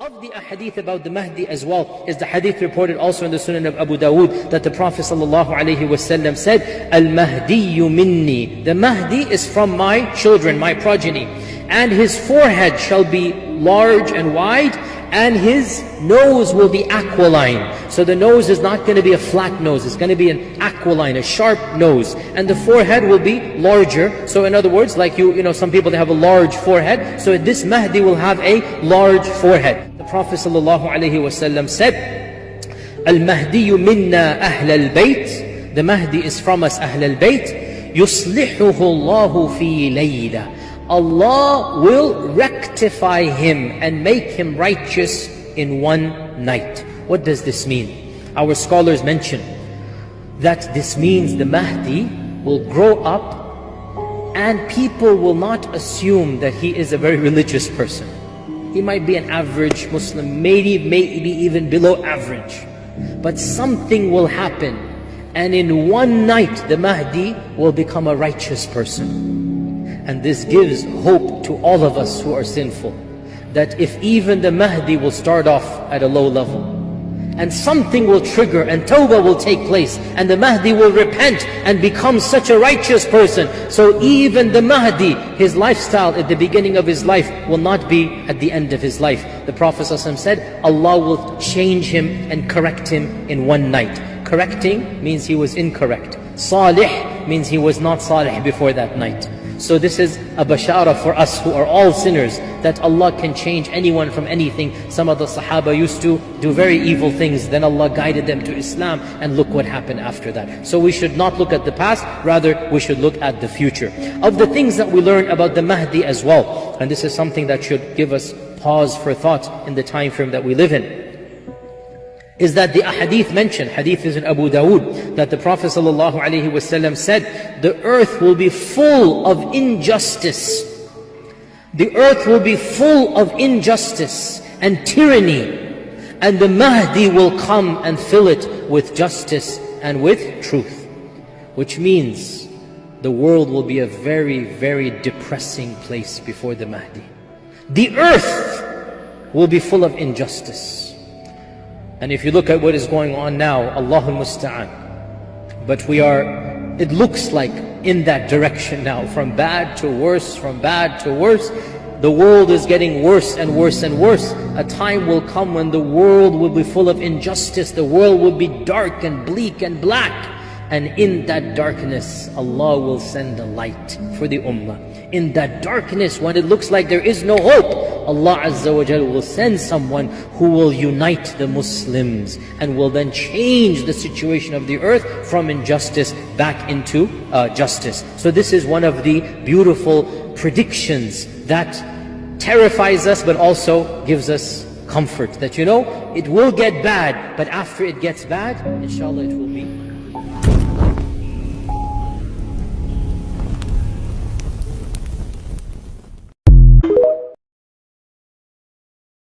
of the ahadith about the Mahdi as well is the hadith reported also in the Sunan of Abu Dawood, that the Prophet ﷺ said, Al-Mahdiyu minni. The Mahdi is from my children, my progeny. And his forehead shall be large and wide, and his nose will be aquiline. So the nose is not going to be a flat nose, it's going to be an aquiline, a sharp nose. And the forehead will be larger. So in other words, like you know, some people they have a large forehead. So this Mahdi will have a large forehead. The Prophet ﷺ said, Al-Mahdiyu minna ahl al-bayt. The Mahdi is from us, ahl al-bayt. Yuslihuhu Allahu fi layla. Allah will rectify him and make him righteous in one night. What does this mean? Our scholars mention that this means the Mahdi will grow up and people will not assume that he is a very religious person. He might be an average Muslim, maybe even below average. But something will happen, and in one night the Mahdi will become a righteous person. And this gives hope to all of us who are sinful, that if even the Mahdi will start off at a low level, and something will trigger and tawbah will take place, and the Mahdi will repent and become such a righteous person. So even the Mahdi, his lifestyle at the beginning of his life will not be at the end of his life. The Prophet ﷺ said, Allah will change him and correct him in one night. Correcting means he was incorrect. Salih means he was not salih before that night. So this is a bashara for us who are all sinners, that Allah can change anyone from anything. Some of the Sahaba used to do very evil things, then Allah guided them to Islam, and look what happened after that. So we should not look at the past, rather we should look at the future. Of the things that we learn about the Mahdi as well, and this is something that should give us pause for thought in the time frame that we live in, is that the ahadith mentioned, hadith is in Abu Dawood, that the Prophet ﷺ said, the earth will be full of injustice. The earth will be full of injustice and tyranny, and the Mahdi will come and fill it with justice and with truth. Which means the world will be a very, very depressing place before the Mahdi. The earth will be full of injustice. And if you look at what is going on now, Allahul Musta'an. But it looks like in that direction now, from bad to worse, from bad to worse. The world is getting worse and worse and worse. A time will come when the world will be full of injustice. The world will be dark and bleak and black. And in that darkness, Allah will send a light for the ummah. In that darkness, when it looks like there is no hope, Allah Azza wa Jal will send someone who will unite the Muslims and will then change the situation of the earth from injustice back into justice. So this is one of the beautiful predictions that terrifies us but also gives us comfort. That you know, it will get bad, but after it gets bad, inshallah it will be